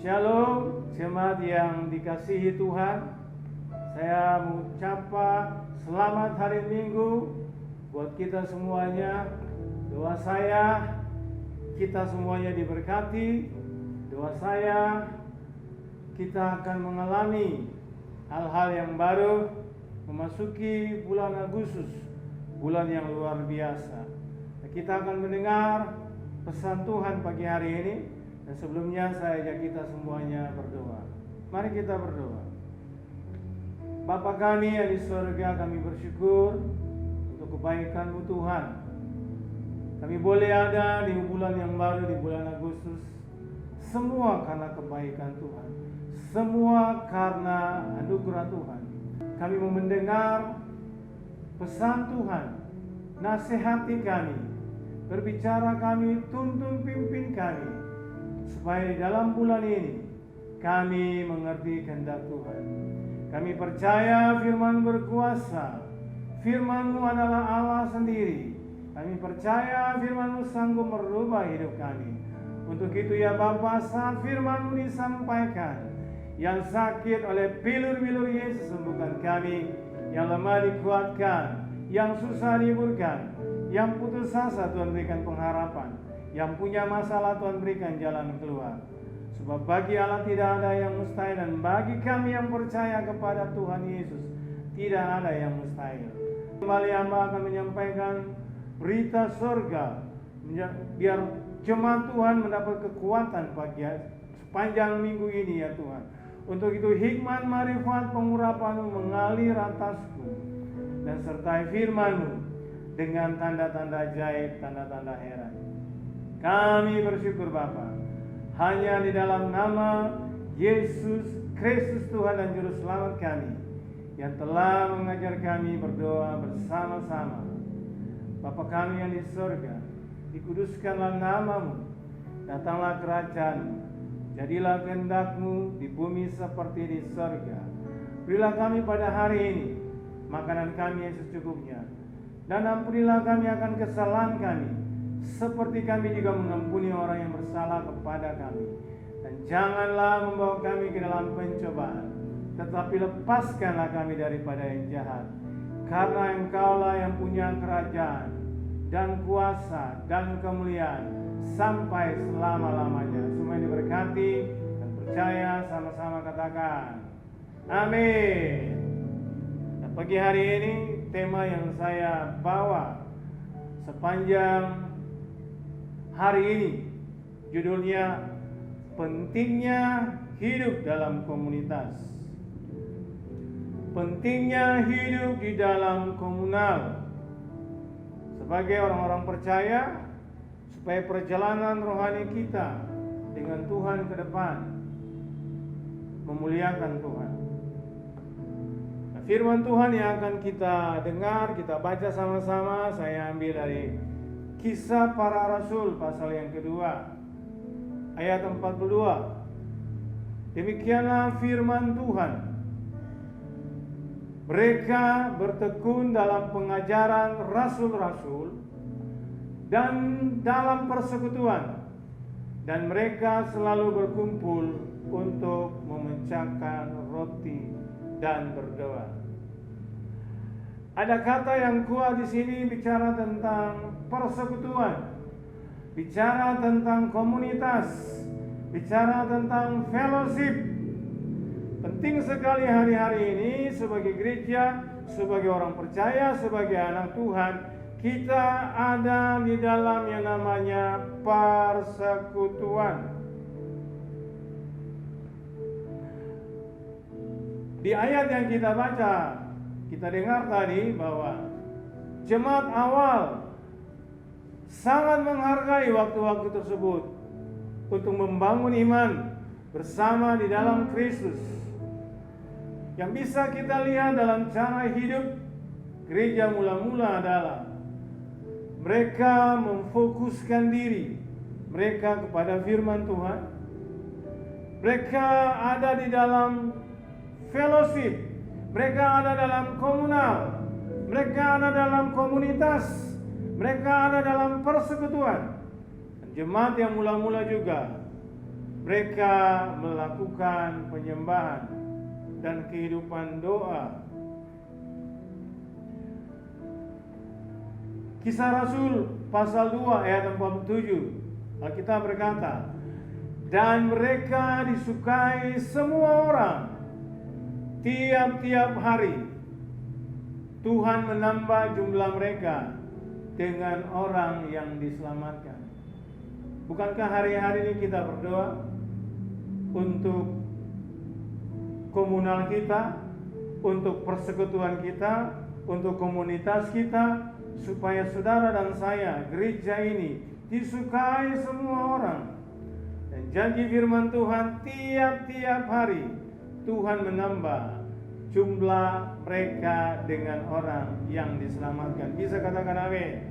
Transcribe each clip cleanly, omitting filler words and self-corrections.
Shalom, jemaat yang dikasihi Tuhan. Saya mengucapkan selamat hari Minggu buat kita semuanya. Doa saya, kita semuanya diberkati. Doa saya, kita akan mengalami hal-hal yang baru memasuki bulan Agustus, bulan yang luar biasa. Kita akan mendengar pesan Tuhan pagi hari ini. Dan sebelumnya saya ajak kita semuanya berdoa. Mari kita berdoa. Bapa kami yang di surga, kami bersyukur untuk kebaikan-Mu Tuhan. Kami boleh ada di bulan yang baru, di bulan Agustus. Semua karena kebaikan Tuhan. Semua karena anugerah Tuhan. Kami mau mendengar pesan Tuhan. Nasihati kami. Berbicara kami, tuntun pimpin kami. Supaya di dalam bulan ini kami mengerti kehendak Tuhan. Kami percaya firman berkuasa. Firman-Mu adalah Allah sendiri. Kami percaya firman-Mu sanggup merubah hidup kami. Untuk itu ya Bapa, saat firman-Mu disampaikan, yang sakit oleh bilur-bilur Yesus sembuhkan kami, yang lemah dikuatkan, yang susah dihiburkan, yang putus asa Tuhan berikan pengharapan, yang punya masalah Tuhan berikan jalan keluar. Sebab bagi Allah tidak ada yang mustahil, dan bagi kami yang percaya kepada Tuhan Yesus tidak ada yang mustahil. Kembali hamba akan menyampaikan berita surga, biar jemaat Tuhan mendapat kekuatan pagi sepanjang minggu ini ya Tuhan. Untuk itu hikmat, marifat, pengurapan-Mu mengalir atasku, dan sertai firman-Mu dengan tanda-tanda ajaib, tanda-tanda heran. Kami bersyukur Bapa, hanya di dalam nama Yesus Kristus Tuhan dan Juru Selamat kami, yang telah mengajar kami berdoa bersama-sama. Bapa kami yang di surga, dikuduskanlah nama-Mu, datanglah kerajaan-Mu, jadilah kehendak-Mu di bumi seperti di surga. Berilah kami pada hari ini makanan kami yang secukupnya, dan ampunilah kami akan kesalahan kami, seperti kami juga mengampuni orang yang bersalah kepada kami. Dan janganlah membawa kami ke dalam pencobaan, tetapi lepaskanlah kami daripada yang jahat. Karena Engkau-lah yang punya kerajaan dan kuasa dan kemuliaan sampai selama-lamanya. Semua yang diberkati dan percaya sama-sama katakan amin. Nah, pagi hari ini tema yang saya bawa sepanjang hari ini judulnya pentingnya hidup dalam komunitas. Pentingnya hidup di dalam komunal. Sebagai orang-orang percaya, supaya perjalanan rohani kita dengan Tuhan ke depan memuliakan Tuhan. Nah, firman Tuhan yang akan kita dengar, kita baca sama-sama, saya ambil dari Kisah Para Rasul pasal yang kedua, ayat 42. Demikianlah firman Tuhan. Mereka bertekun dalam pengajaran rasul-rasul dan dalam persekutuan, dan mereka selalu berkumpul untuk memecahkan roti dan berdoa. Ada kata yang kuat di sini bicara tentang persekutuan, bicara tentang komunitas, bicara tentang fellowship. Penting sekali hari-hari ini sebagai gereja, sebagai orang percaya, sebagai anak Tuhan, kita ada di dalam yang namanya persekutuan. Di ayat yang kita baca, kita dengar tadi bahwa jemaat awal sangat menghargai waktu-waktu tersebut untuk membangun iman bersama di dalam Kristus. Yang bisa kita lihat dalam cara hidup gereja mula-mula adalah mereka memfokuskan diri mereka kepada firman Tuhan. Mereka ada di dalam fellowship, mereka ada dalam komunal, mereka ada dalam komunitas, mereka ada dalam persekutuan. Jemaat yang mula-mula juga mereka melakukan penyembahan dan kehidupan doa. Kisah Rasul pasal 2 ayat 47, Alkitab berkata, dan mereka disukai semua orang. Tiap-tiap hari Tuhan menambah jumlah mereka dengan orang yang diselamatkan. Bukankah hari-hari ini kita berdoa untuk komunal kita, untuk persekutuan kita, untuk komunitas kita, supaya saudara dan saya, gereja ini disukai semua orang. Dan janji firman Tuhan, tiap-tiap hari Tuhan menambah jumlah mereka dengan orang yang diselamatkan. Bisa katakan amin.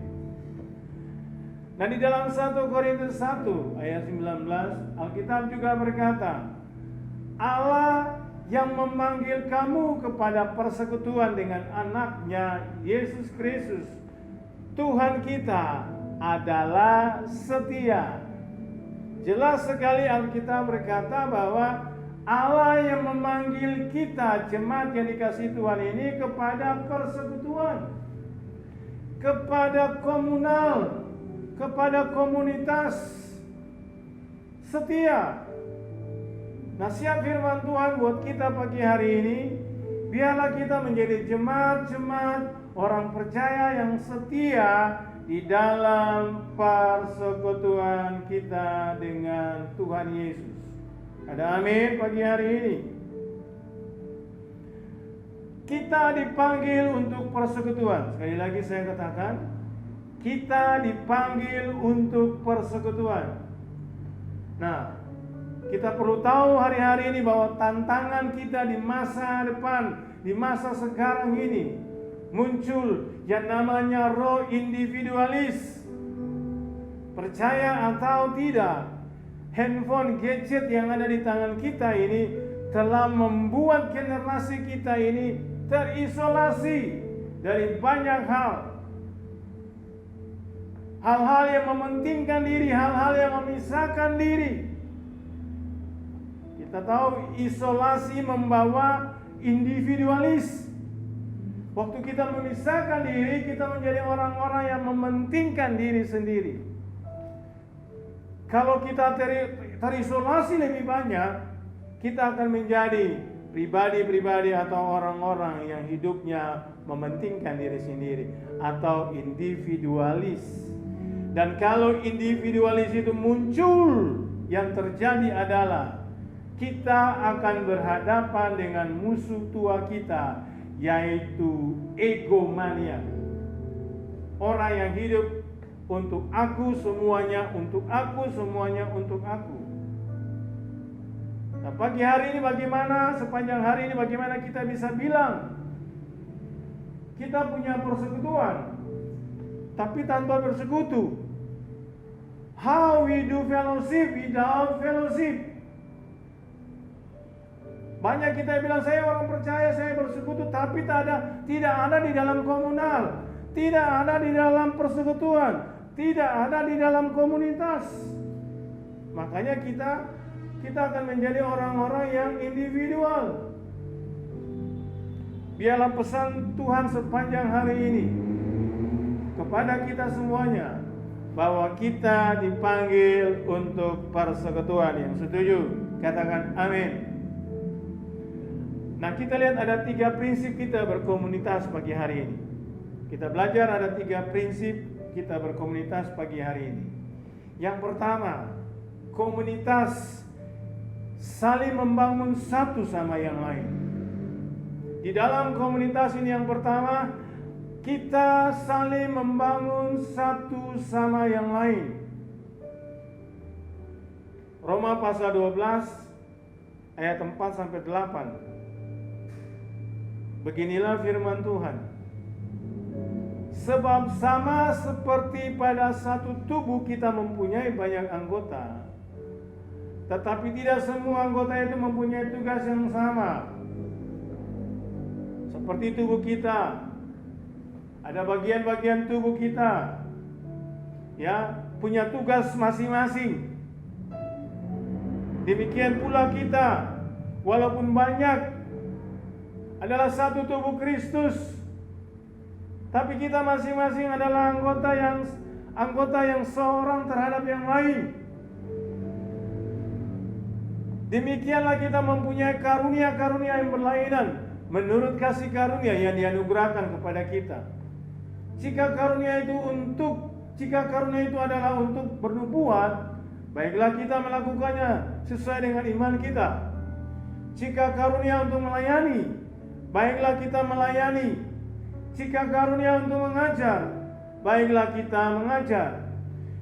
Nah, di dalam 1 Korintus 1 ayat 19, Alkitab juga berkata, Allah yang memanggil kamu kepada persekutuan dengan anaknya Yesus Kristus, Tuhan kita adalah setia. Jelas sekali Alkitab berkata bahwa Allah yang memanggil kita, jemaat yang dikasihi Tuhan ini, kepada persekutuan, kepada komunal, kepada komunitas setia. Nasihat firman Tuhan buat kita pagi hari ini, biarlah kita menjadi jemaat-jemaat orang percaya yang setia di dalam persekutuan kita dengan Tuhan Yesus. Ada amin pagi hari ini. Kita dipanggil untuk persekutuan. Sekali lagi saya katakan, kita dipanggil untuk persekutuan. Nah, kita perlu tahu hari-hari ini bahwa tantangan kita di masa depan, di masa sekarang ini, muncul yang namanya roh individualis. Percaya atau tidak, handphone, gadget yang ada di tangan kita ini telah membuat generasi kita ini terisolasi dari banyak hal. Hal-hal yang mementingkan diri, hal-hal yang memisahkan diri. Kita tahu isolasi membawa individualis. Waktu kita memisahkan diri, kita menjadi orang-orang yang mementingkan diri sendiri. Kalau kita terisolasi lebih banyak, kita akan menjadi pribadi-pribadi atau orang-orang yang hidupnya mementingkan diri sendiri atau individualis. Dan kalau individualis itu muncul, yang terjadi adalah kita akan berhadapan dengan musuh tua kita, yaitu egomania. Orang yang hidup untuk aku semuanya, untuk aku semuanya, untuk aku. Nah, pagi hari ini bagaimana, sepanjang hari ini bagaimana kita bisa bilang kita punya persekutuan, tapi tanpa bersekutu? How we do fellowship without fellowship? Banyak kita bilang saya orang percaya, saya bersekutu, tapi tidak ada di dalam komunal, tidak ada di dalam persekutuan, tidak ada di dalam komunitas. Makanya kita akan menjadi orang-orang yang individual. Biarlah pesan Tuhan sepanjang hari ini kepada kita semuanya, bahwa kita dipanggil untuk persekutuan. Yang setuju katakan amin. Nah, kita lihat ada 3 prinsip kita berkomunitas pagi hari ini. Kita belajar ada 3 prinsip kita berkomunitas pagi hari ini. Yang pertama, komunitas saling membangun satu sama yang lain. Di dalam komunitas ini yang pertama, kita saling membangun satu sama yang lain. Roma pasal 12 ayat 4 sampai 8. Beginilah firman Tuhan. Sebab sama seperti pada satu tubuh kita mempunyai banyak anggota, tetapi tidak semua anggota itu mempunyai tugas yang sama. Seperti tubuh kita, ada bagian-bagian tubuh kita, ya, punya tugas masing-masing. Demikian pula kita, walaupun banyak, adalah satu tubuh Kristus, tapi kita masing-masing adalah anggota yang seorang terhadap yang lain. Demikianlah kita mempunyai karunia-karunia yang berlainan menurut kasih karunia yang dianugerahkan kepada kita. Jika karunia itu adalah untuk bernubuat, baiklah kita melakukannya sesuai dengan iman kita. Jika karunia untuk melayani, baiklah kita melayani. Jika karunia untuk mengajar, baiklah kita mengajar.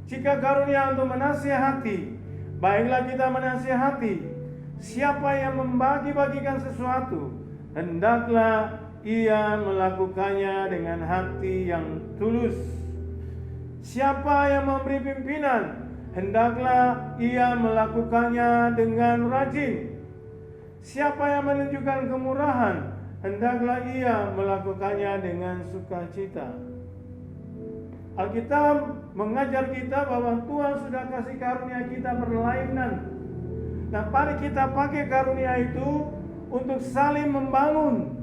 Jika karunia untuk menasihati, baiklah kita menasihati. Siapa yang membagi-bagikan sesuatu, hendaklah ia melakukannya dengan hati yang tulus. Siapa yang memberi pimpinan, hendaklah ia melakukannya dengan rajin. Siapa yang menunjukkan kemurahan, hendaklah ia melakukannya dengan sukacita. Alkitab mengajar kita bahwa Tuhan sudah kasih karunia kita berlainan. Nah, mari kita pakai karunia itu untuk saling membangun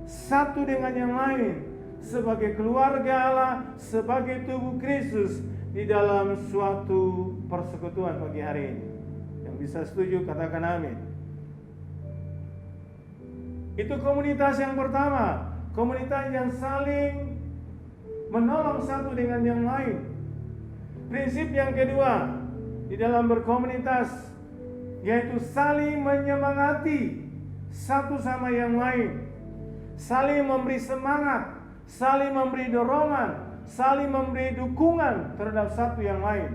satu dengan yang lain sebagai keluarga Allah, sebagai tubuh Kristus di dalam suatu persekutuan pagi hari ini. Yang bisa setuju katakan amin. Itu komunitas yang pertama, komunitas yang saling menolong satu dengan yang lain. Prinsip yang kedua di dalam berkomunitas yaitu saling menyemangati satu sama yang lain, saling memberi semangat, saling memberi dorongan, saling memberi dukungan terhadap satu yang lain.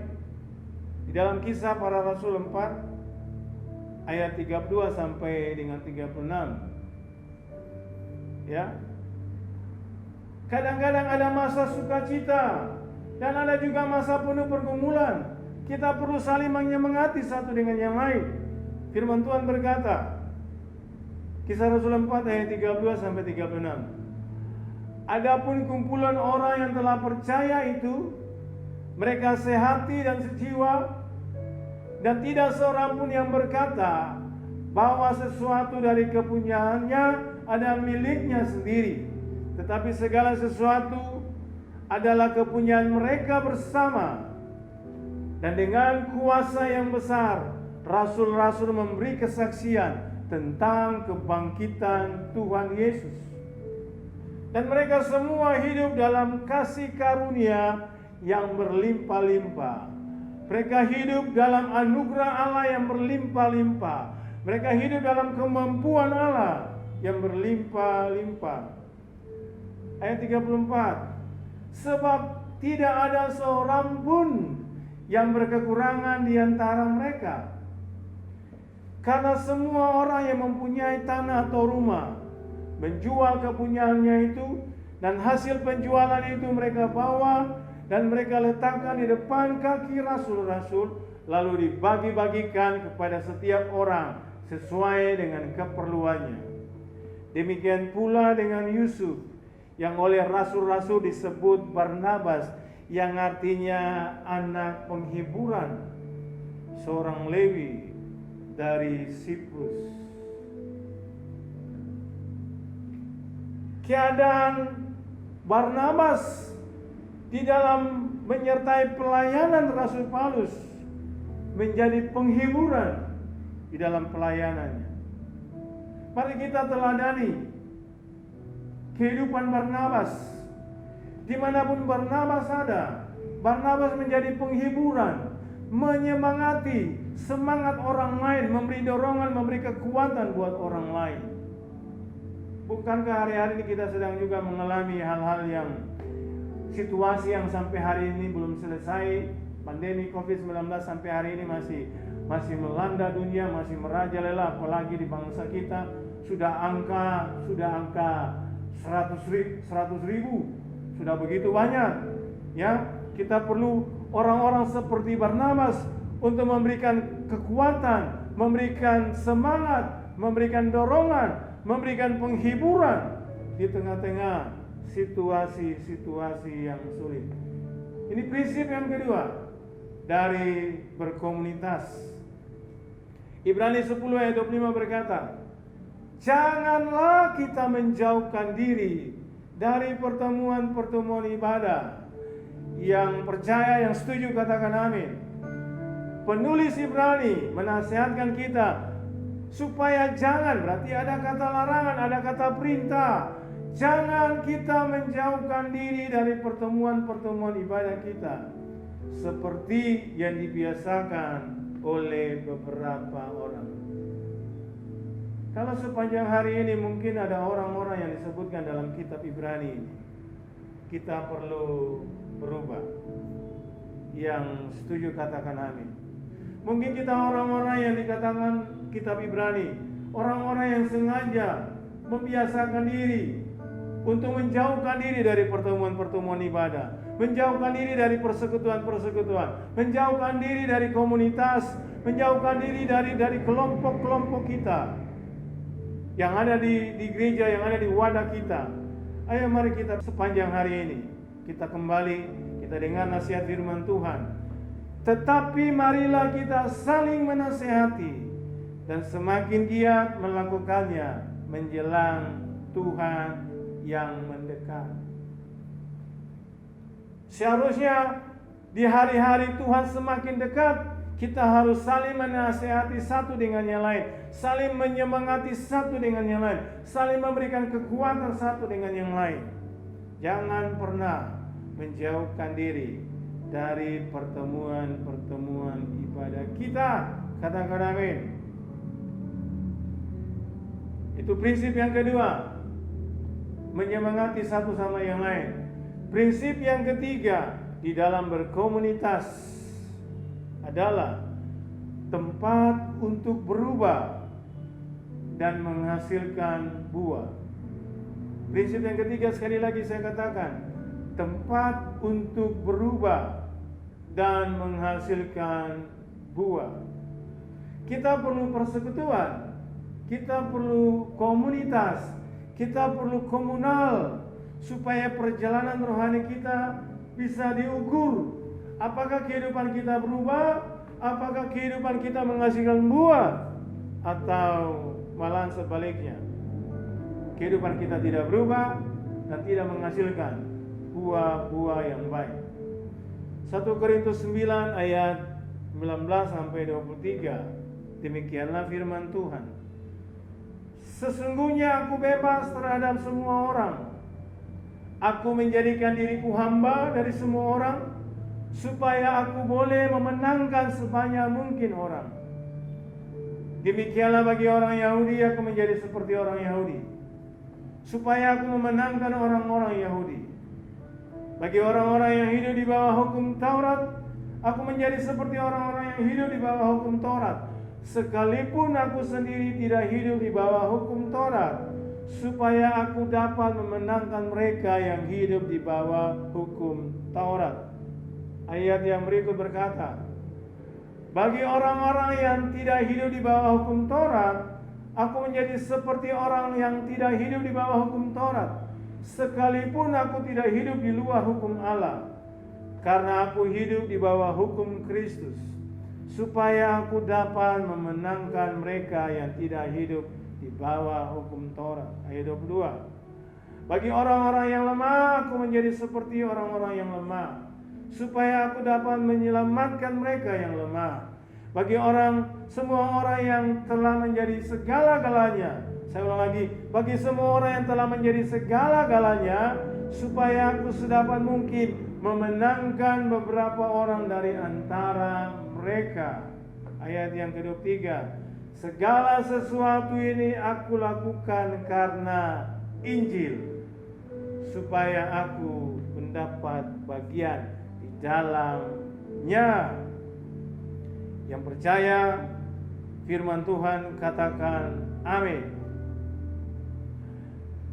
Di dalam Kisah Para Rasul 4 ayat 32 sampai dengan 36, ya. Kadang-kadang ada masa sukacita dan ada juga masa penuh pergumulan. Kita perlu saling menyemangati satu dengan yang lain. Firman Tuhan berkata, Kisah Rasul 4 ayat 32 sampai 36. Adapun kumpulan orang yang telah percaya itu, mereka sehati dan sejiwa, dan tidak seorang pun yang berkata bahwa sesuatu dari kepunyaannya adalah miliknya sendiri, tetapi segala sesuatu adalah kepunyaan mereka bersama. Dan dengan kuasa yang besar, rasul-rasul memberi kesaksian tentang kebangkitan Tuhan Yesus. Dan mereka semua hidup dalam kasih karunia yang berlimpah-limpah. Mereka hidup dalam anugerah Allah yang berlimpah-limpah. Mereka hidup dalam kemampuan Allah yang berlimpah-limpah. Ayat 34. Sebab tidak ada seorang pun yang berkekurangan di antara mereka. Karena semua orang yang mempunyai tanah atau rumah menjual kepunyaannya itu, dan hasil penjualan itu mereka bawa dan mereka letakkan di depan kaki rasul-rasul, lalu dibagi-bagikan kepada setiap orang sesuai dengan keperluannya. Demikian pula dengan Yusuf, yang oleh rasul-rasul disebut Barnabas, yang artinya anak penghiburan, seorang Lewi dari Siprus. Keadaan Barnabas di dalam menyertai pelayanan Rasul Paulus menjadi penghiburan di dalam pelayanannya. Mari kita teladani kehidupan Barnabas. Dimanapun Barnabas ada, Barnabas menjadi penghiburan, menyemangati semangat orang lain, memberi dorongan, memberi kekuatan buat orang lain. Bukankah hari-hari ini kita sedang juga mengalami hal-hal yang situasi yang sampai hari ini belum selesai. Pandemi COVID-19 sampai hari ini masih melanda dunia, masih merajalela, apalagi di bangsa kita. Sudah angka 100 ribu, sudah begitu banyak. Ya, kita perlu orang-orang seperti Barnabas untuk memberikan kekuatan, memberikan semangat, memberikan dorongan, memberikan penghiburan di tengah-tengah situasi-situasi yang sulit. Ini prinsip yang kedua dari berkomunitas. Ibrani 10 ayat 25 berkata, janganlah kita menjauhkan diri dari pertemuan-pertemuan ibadah. Yang percaya, yang setuju katakan amin. Penulis Ibrani menasihatkan kita supaya jangan, berarti ada kata larangan, ada kata perintah. Jangan kita menjauhkan diri dari pertemuan-pertemuan ibadah kita seperti yang dibiasakan oleh beberapa orang. Kalau sepanjang hari ini mungkin ada orang-orang yang disebutkan dalam kitab Ibrani ini, kita perlu berubah. Yang setuju katakan amin. Mungkin kita orang-orang yang dikatakan kitab Ibrani, orang-orang yang sengaja membiasakan diri untuk menjauhkan diri dari pertemuan-pertemuan ibadah, menjauhkan diri dari persekutuan-persekutuan, menjauhkan diri dari komunitas, menjauhkan diri dari kelompok-kelompok kita yang ada di gereja, yang ada di wadah kita. Ayo mari kita sepanjang hari ini kita kembali, kita dengar nasihat firman Tuhan. Tetapi marilah kita saling menasihati dan semakin giat melakukannya menjelang Tuhan yang mendekat. Seharusnya di hari-hari Tuhan semakin dekat, kita harus saling menasihati satu dengan yang lain, saling menyemangati satu dengan yang lain, saling memberikan kekuatan satu dengan yang lain. Jangan pernah menjauhkan diri dari pertemuan-pertemuan ibadah kita. Katakan amin. Itu prinsip yang kedua, menyemangati satu sama yang lain. Prinsip yang ketiga di dalam berkomunitas adalah tempat untuk berubah dan menghasilkan buah. Prinsip yang ketiga, sekali lagi saya katakan, tempat untuk berubah dan menghasilkan buah. Kita perlu persekutuan, kita perlu komunitas, kita perlu komunal, supaya perjalanan rohani kita bisa diukur. Apakah kehidupan kita berubah? Apakah kehidupan kita menghasilkan buah? Atau malah sebaliknya, kehidupan kita tidak berubah dan tidak menghasilkan buah-buah yang baik. 1 Korintus 9 ayat 19 sampai 23. Demikianlah firman Tuhan. Sesungguhnya aku bebas terhadap semua orang. Aku menjadikan diriku hamba dari semua orang, supaya aku boleh memenangkan sebanyak mungkin orang. Demikianlah bagi orang Yahudi, aku menjadi seperti orang Yahudi, supaya aku memenangkan orang-orang Yahudi. Bagi orang-orang yang hidup di bawah hukum Taurat, aku menjadi seperti orang-orang yang hidup di bawah hukum Taurat, sekalipun aku sendiri tidak hidup di bawah hukum Taurat, supaya aku dapat memenangkan mereka yang hidup di bawah hukum Taurat. Ayat yang berikut berkata, bagi orang-orang yang tidak hidup di bawah hukum Taurat, aku menjadi seperti orang yang tidak hidup di bawah hukum Taurat, sekalipun aku tidak hidup di luar hukum Allah, karena aku hidup di bawah hukum Kristus, supaya aku dapat memenangkan mereka yang tidak hidup di bawah hukum Taurat. Ayat 22. Bagi orang-orang yang lemah, aku menjadi seperti orang-orang yang lemah, supaya aku dapat menyelamatkan mereka yang lemah. Bagi semua orang yang telah menjadi segala-galanya, saya ulang lagi, bagi semua orang yang telah menjadi segala-galanya, supaya aku sedapat mungkin memenangkan beberapa orang dari antara mereka. Ayat yang ke-23. Segala sesuatu ini aku lakukan karena Injil, supaya aku mendapat bagian di dalamnya. Yang percaya firman Tuhan katakan amin.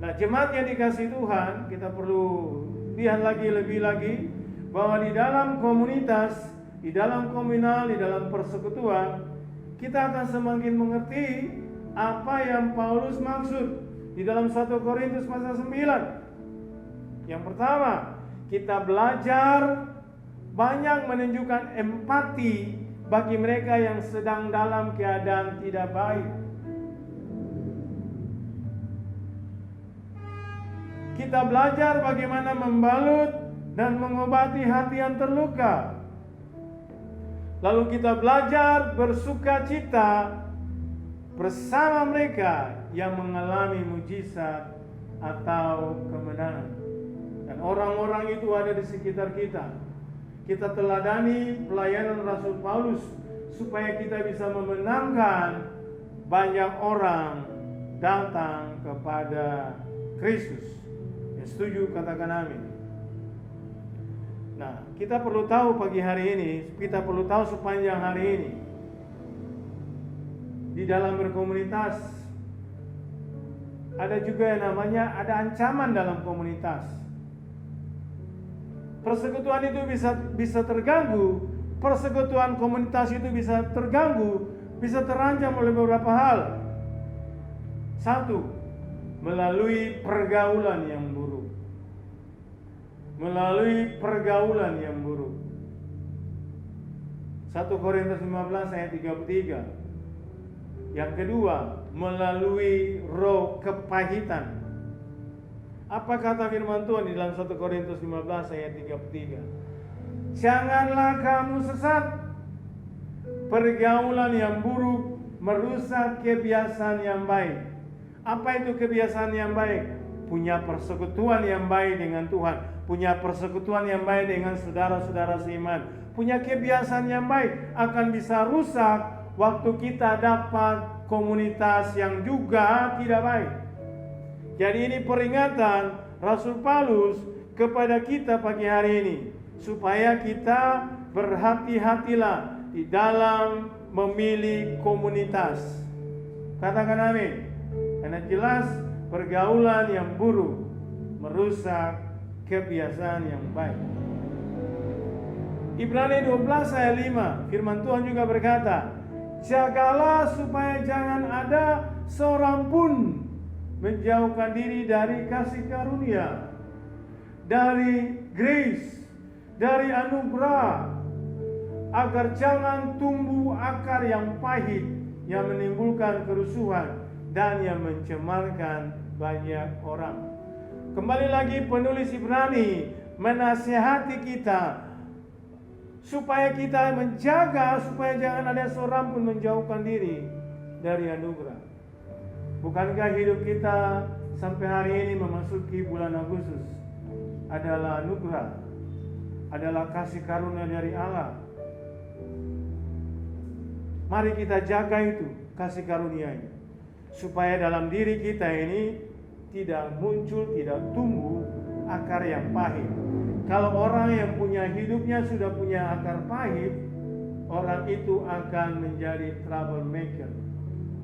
Nah, jemaat yang dikasihi Tuhan, kita perlu lihat lebih lagi bahwa di dalam komunitas, di dalam komunal, di dalam persekutuan, kita akan semakin mengerti apa yang Paulus maksud di dalam 1 Korintus pasal 9. Yang pertama, kita belajar banyak menunjukkan empati bagi mereka yang sedang dalam keadaan tidak baik. Kita belajar bagaimana membalut dan mengobati hati yang terluka. Lalu kita belajar bersuka cita bersama mereka yang mengalami mujizat atau kemenangan. Dan orang-orang itu ada di sekitar kita. Kita teladani pelayanan Rasul Paulus supaya kita bisa memenangkan banyak orang datang kepada Kristus. Yang setuju katakan amin. Nah, kita perlu tahu pagi hari ini, kita perlu tahu sepanjang hari ini, di dalam berkomunitas ada juga yang namanya ada ancaman dalam komunitas. Persekutuan itu bisa terganggu, persekutuan komunitas itu bisa terganggu, bisa terancam oleh beberapa hal. Satu, melalui pergaulan yang buruk. Melalui pergaulan yang buruk. 1 Korintus 15 ayat 33. Yang kedua, melalui roh kepahitan. Apa kata firman Tuhan di dalam 1 Korintus 15 ayat 33? Janganlah kamu sesat. Pergaulan yang buruk merusak kebiasaan yang baik. Apa itu kebiasaan yang baik? Punya persekutuan yang baik dengan Tuhan, punya persekutuan yang baik dengan saudara-saudara seiman, punya kebiasaan yang baik akan bisa rusak waktu kita dapat komunitas yang juga tidak baik. Jadi ini peringatan Rasul Paulus kepada kita pagi hari ini, supaya kita berhati-hatilah di dalam memilih komunitas. Katakan amin. Karena jelas pergaulan yang buruk merusak kebiasaan yang baik. Ibrani 12 ayat 5, firman Tuhan juga berkata, jagalah supaya jangan ada seorang pun menjauhkan diri dari kasih karunia, dari grace, dari anugerah, agar jangan tumbuh akar yang pahit yang menimbulkan kerusuhan dan yang mencemarkan banyak orang. Kembali lagi penulis Ibrani menasihati kita supaya kita menjaga supaya jangan ada seorang pun menjauhkan diri dari anugerah. Bukankah hidup kita sampai hari ini memasuki bulan Agustus adalah anugerah, adalah kasih karunia dari Allah. Mari kita jaga itu kasih karunia-Nya, supaya dalam diri kita ini tidak muncul, tidak tumbuh akar yang pahit. Kalau orang yang punya hidupnya sudah punya akar pahit, orang itu akan menjadi troublemaker.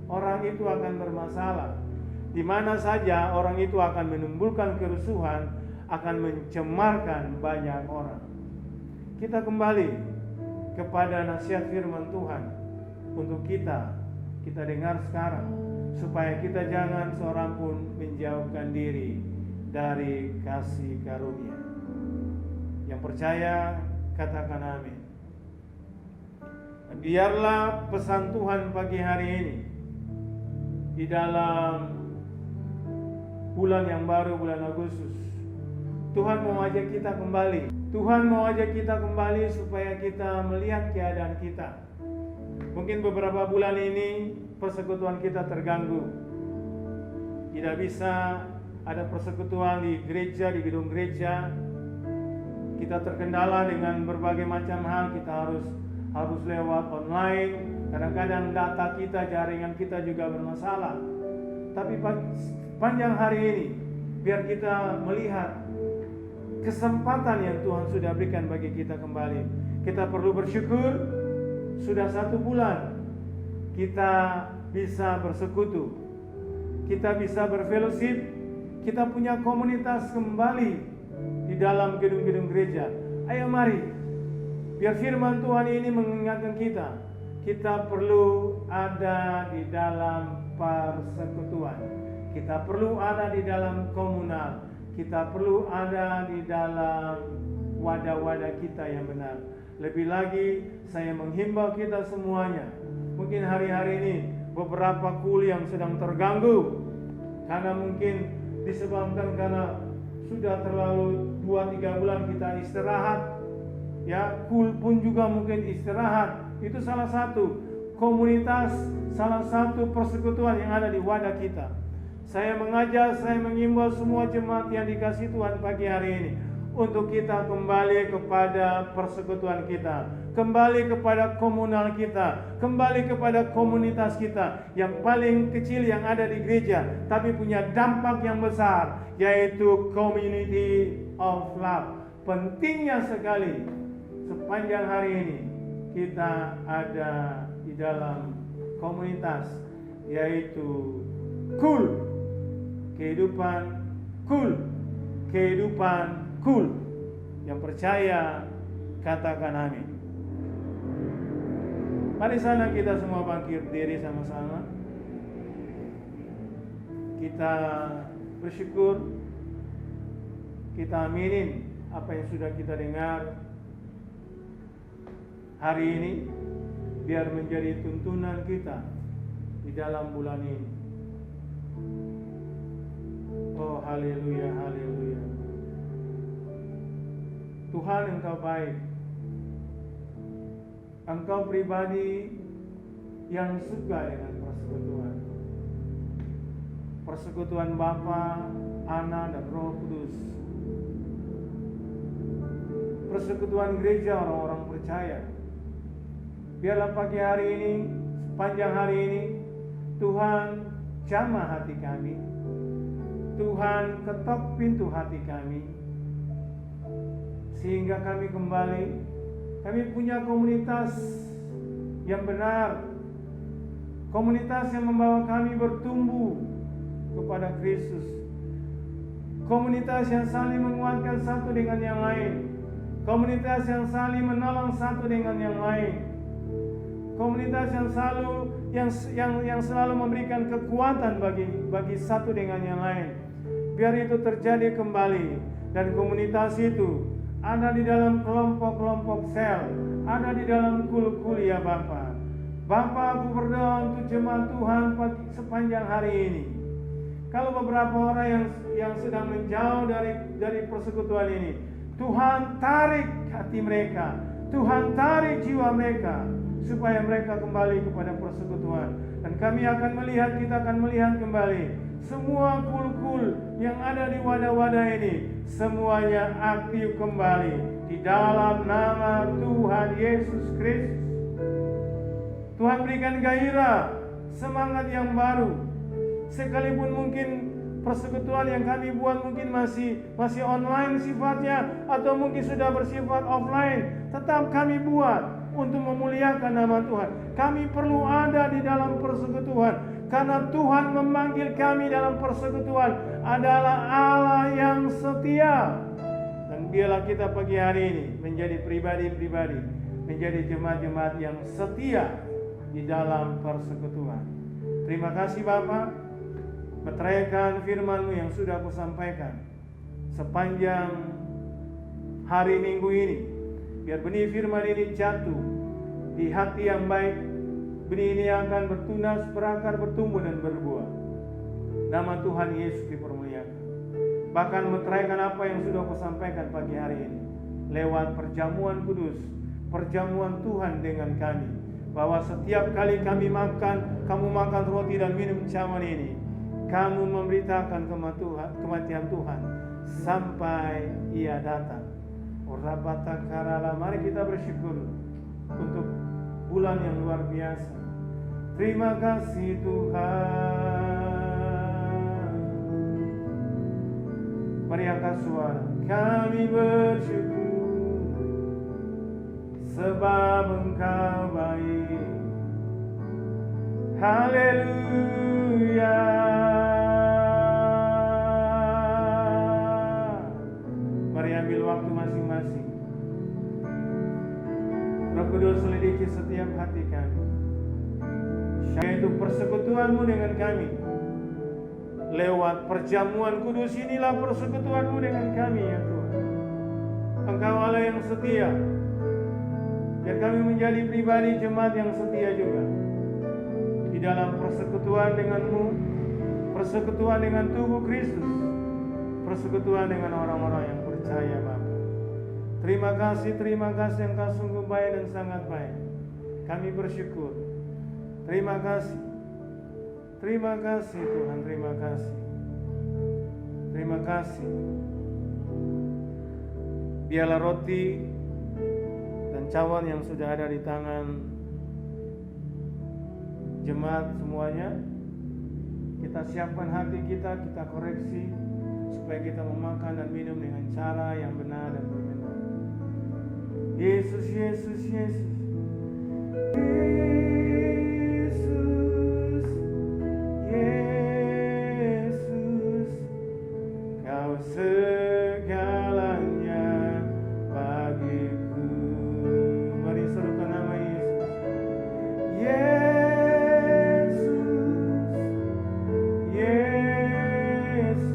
Orang itu akan bermasalah. Di mana saja orang itu akan menimbulkan kerusuhan, akan mencemarkan banyak orang. Kita kembali kepada nasihat firman Tuhan untuk kita dengar sekarang, supaya kita jangan seorang pun menjauhkan diri dari kasih karunia. Yang percaya katakan amin. Biarlah pesan Tuhan pagi hari ini di dalam bulan yang baru, bulan Agustus. Tuhan mau ajak kita kembali. Tuhan mau ajak kita kembali supaya kita melihat keadaan kita. Mungkin beberapa bulan ini persekutuan kita terganggu. Tidak bisa ada persekutuan di gereja, di gedung gereja. Kita terkendala dengan berbagai macam hal. Kita harus lewat online. Kadang-kadang data kita, jaringan kita juga bermasalah. Tapi panjang hari ini, biar kita melihat kesempatan yang Tuhan sudah berikan bagi kita kembali. Kita perlu bersyukur. Sudah 1 bulan kita bisa bersekutu, kita bisa berfellowship, kita punya komunitas kembali di dalam gedung-gedung gereja. Ayo mari, biar firman Tuhan ini mengingatkan kita perlu ada di dalam persekutuan, kita perlu ada di dalam komunal, kita perlu ada di dalam wadah-wadah kita yang benar. Lebih lagi saya menghimbau kita semuanya. Mungkin hari-hari ini beberapa kul yang sedang terganggu karena mungkin disebabkan karena sudah terlalu 2-3 bulan kita istirahat. Ya, kul pun juga mungkin istirahat. Itu salah satu komunitas, salah satu persekutuan yang ada di wadah kita. Saya mengajak, saya mengimbau semua jemaat yang dikasihi Tuhan pagi hari ini untuk kita kembali kepada persekutuan kita, kembali kepada komunal kita, kembali kepada komunitas kita yang paling kecil yang ada di gereja, tapi punya dampak yang besar, yaitu community of love. Pentingnya sekali sepanjang hari ini kita ada di dalam komunitas, yaitu kul, kehidupan kul, kehidupan kul. Yang percaya katakan amin. Mari sana kita semua bangkit diri sama-sama. Kita bersyukur, kita aminin apa yang sudah kita dengar hari ini, biar menjadi tuntunan kita di dalam bulan ini. Oh haleluya, haleluya. Tuhan, Engkau baik. Engkau pribadi yang suka dengan persekutuan. Persekutuan Bapa, Anak, dan Roh Kudus. Persekutuan gereja orang-orang percaya. Biarlah pagi hari ini, sepanjang hari ini, Tuhan jamah hati kami. Tuhan ketok pintu hati kami, sehingga kami kembali, kami punya komunitas yang benar, komunitas yang membawa kami bertumbuh kepada Kristus, komunitas yang saling menguatkan satu dengan yang lain, komunitas yang saling menolong satu dengan yang lain, komunitas yang selalu memberikan kekuatan bagi satu dengan yang lain. Biar itu terjadi kembali, dan komunitas itu ada di dalam kelompok-kelompok sel, ada di dalam kul-kul ya Bapa. Bapa, aku berdoa untuk jemaat Tuhan sepanjang hari ini. Kalau beberapa orang yang sedang menjauh dari persekutuan ini, Tuhan tarik hati mereka, Tuhan tarik jiwa mereka, supaya mereka kembali kepada persekutuan. Dan kami akan melihat, kita akan melihat kembali semua kul-kul yang ada di wadah-wadah ini, semuanya aktif kembali di dalam nama Tuhan Yesus Kristus. Tuhan berikan gairah, semangat yang baru. Sekalipun mungkin persekutuan yang kami buat mungkin masih online sifatnya, atau mungkin sudah bersifat offline, tetap kami buat untuk memuliakan nama Tuhan. Kami perlu ada di dalam persekutuan, karena Tuhan memanggil kami dalam persekutuan adalah Allah yang setia. Dan biarlah kita pagi hari ini menjadi pribadi-pribadi, menjadi jemaat-jemaat yang setia di dalam persekutuan. Terima kasih Bapa, meteraikan firman-Mu yang sudah aku sampaikan sepanjang hari Minggu ini. Biar benih firman ini jatuh di hati yang baik. Benih ini akan bertunas, berakar, bertumbuh, dan berbuah. Nama Tuhan Yesus dipermuliakan. Bahkan meteraikan apa yang sudah aku sampaikan pagi hari ini lewat perjamuan kudus, perjamuan Tuhan dengan kami, bahwa setiap kali kami makan, kamu makan roti dan minum cawan ini, kamu memberitakan kematian Tuhan sampai Ia datang. Mari kita bersyukur untuk bulan yang luar biasa. Terima kasih Tuhan. Mari angkat suara. Kami bersyukur sebab Engkau baik. Haleluya. Mari ambil waktu masing-masing. Roh Kudus selidiki setiap hati kami, yaitu persekutuan-Mu dengan kami. Lewat perjamuan kudus inilah persekutuan-Mu dengan kami ya Tuhan. Engkau Allah yang setia. Biar kami menjadi pribadi jemaat yang setia juga di dalam persekutuan dengan-Mu, persekutuan dengan tubuh Kristus, persekutuan dengan orang-orang yang percaya, Bapa. Terima kasih Engkau sungguh baik dan sangat baik. Kami bersyukur. Terima kasih Tuhan, terima kasih. Terima kasih. Biarlah roti dan cawan yang sudah ada di tangan jemaat semuanya, kita siapkan hati kita koreksi supaya kita memakan dan minum dengan cara yang benar dan berkenan. Yesus, Yesus, Yesus. Yesus, Yesus, Kau segalanya bagiku. Mari serukan nama Yesus. Yesus, Yesus,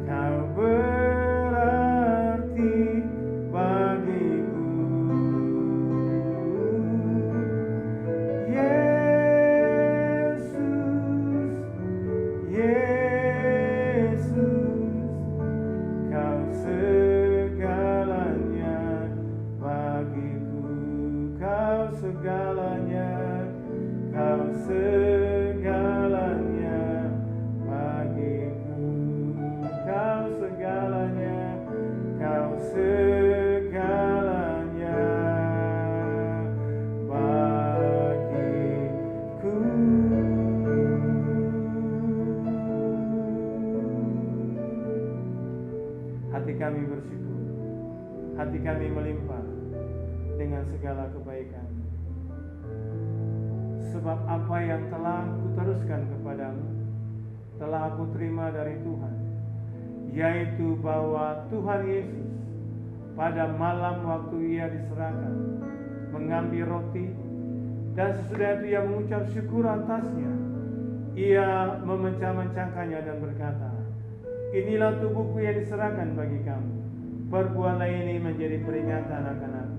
Kau berarti bagiku. Yesus, Yesus, Kau segalanya bagiku. Kau segalanya, Kau segalanya bagiku. Kau segalanya, Kau segalanya bagiku. Hati kami bersyukur, hati kami melimpah dengan segala kebaikan. Sebab apa yang telah kuteruskan kepadamu telah aku terima dari Tuhan, yaitu bahwa Tuhan Yesus pada malam waktu Ia diserahkan mengambil roti, dan sesudah itu Ia mengucap syukur atasnya. Ia memecah-mecahkannya dan berkata, inilah tubuhku yang diserahkan bagi kamu. Perbuatlah ini menjadi peringatan akan aku.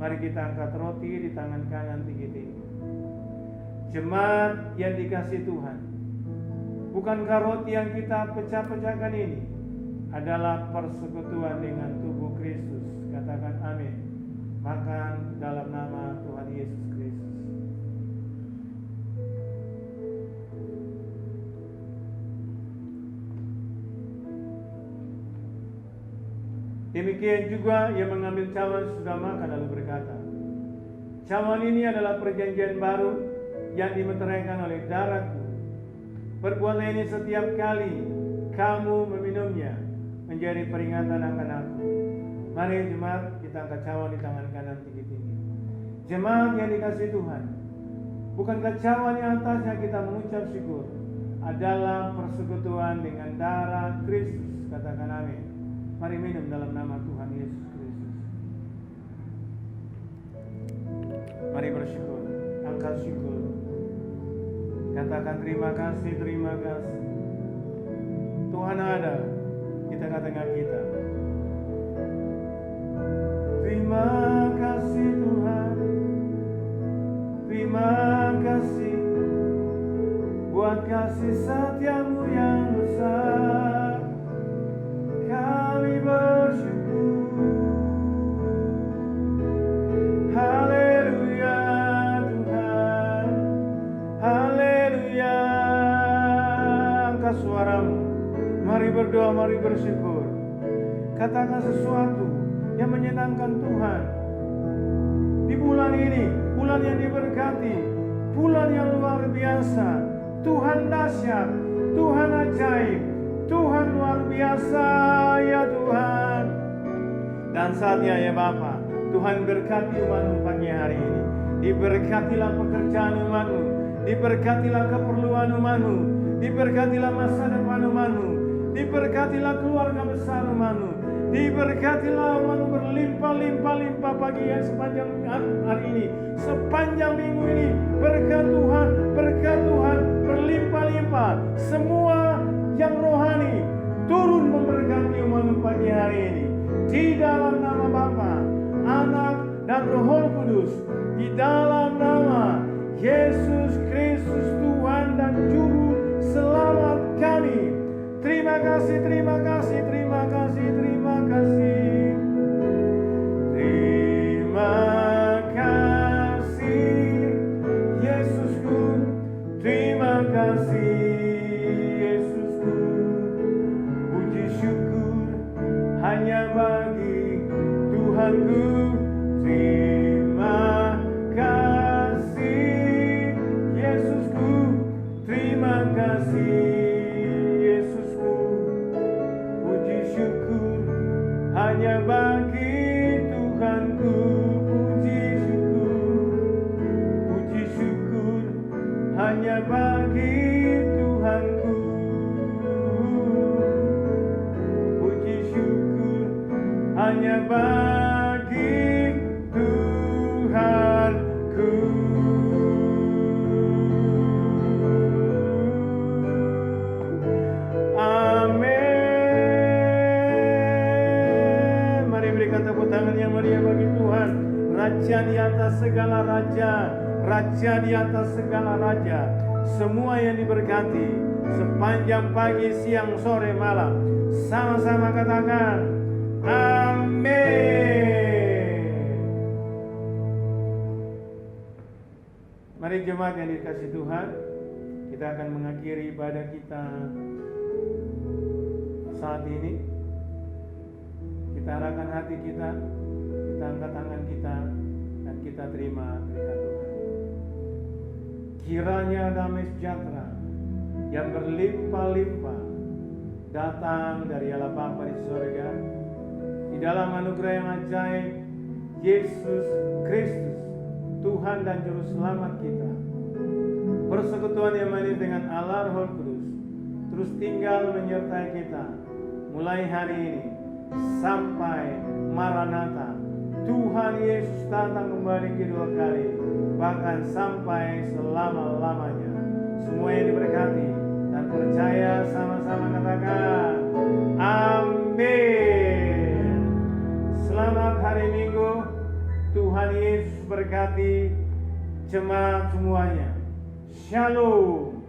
Mari kita angkat roti di tangan kanan tinggi-tinggi. Jemaat yang dikasihi Tuhan, bukankah roti yang kita pecah-pecahkan ini adalah persekutuan dengan tubuh Kristus? Katakan amin. Makan dalam nama Tuhan Yesus Kristus. Demikian juga ia mengambil cawan sudah makan lalu berkata, cawan ini adalah perjanjian baru yang dimeteraikan oleh darahku. Perbuatlah ini setiap kali kamu meminumnya menjadi peringatan akan aku. Mari jemaat, kita angkat cawan di tangan kanan tinggi-tinggi. Jemaat yang dikasihi Tuhan, bukankah cawan yang atasnya kita mengucap syukur adalah persekutuan dengan darah Kristus? Katakan amin. Mari minum dalam nama Tuhan Yesus Kristus. Mari bersyukur, angkat syukur. Katakan terima kasih, terima kasih. Tuhan ada di tengah-tengah kita. Terima kasih Tuhan. Terima kasih buat kasih setiamu yang besar. Kami bersyukur. Haleluya Tuhan. Haleluya. Angkat suaramu. Mari berdoa, mari bersyukur. Katakan sesuatu yang menyenangkan Tuhan. Di bulan ini, bulan yang diberkati, bulan yang luar biasa. Tuhan dahsyat, Tuhan ajaib, Tuhan luar biasa ya Tuhan. Dan saatnya ya Bapa, Tuhan berkati umat-Mu pagi hari ini. Diberkatilah pekerjaan umat-Mu, diberkatilah keperluan umat-Mu, diberkatilah masa depan umat-Mu, diberkatilah keluarga besar umat-Mu, diberkatilah umat-Mu berlimpah-limpah-limpah pagi yang sepanjang hari ini, sepanjang minggu ini. Berkat Tuhan berlimpah-limpah. Semua yang rohani turun memberkati umat-Mu pagi hari ini. Di dalam nama Bapa, Anak, dan Roh Kudus, di dalam nama Yesus Kristus Tuhan dan Juru Selamat kami. Terima kasih, terima kasih, terima kasih, terima kasih. Terima kasih Yesusku, terima kasih Yesusku. Puji syukur hanya bagi Tuhanku. Terima kasih Yesusku, terima kasih Yesusku. Puji syukur hanya bagi Tuhanku. Puji syukur hanya bagi Tuhanku. Puji syukur hanya bagi Tuhanku. Amin. Mari berikan tepuk tangan yang meriah bagi Tuhan. Raja di atas segala raja, Raja di atas segala raja. Semua yang diberkati sepanjang pagi, siang, sore, malam, sama-sama katakan amin. Mari jemaat yang dikasihi Tuhan, kita akan mengakhiri ibadah kita saat ini. Kita arahkan hati kita, kita angkat tangan kita, dan kita terima berkat Tuhan. Kiranya damai sejahtera yang berlimpah-limpah datang dari Allah Bapa di surga, di dalam anugerah yang ajaib Yesus Kristus, Tuhan dan Juru Selamat kita, persekutuan yang manis dengan Allah Roh Kudus, terus tinggal menyertai kita mulai hari ini sampai Maranatha, Tuhan Yesus datang kembali kedua kali, bahkan sampai selama-lamanya. Semua yang diberkati dan percaya sama-sama katakan amin. Selamat hari Minggu. Tuhan Yesus berkati jemaat semuanya. Shalom.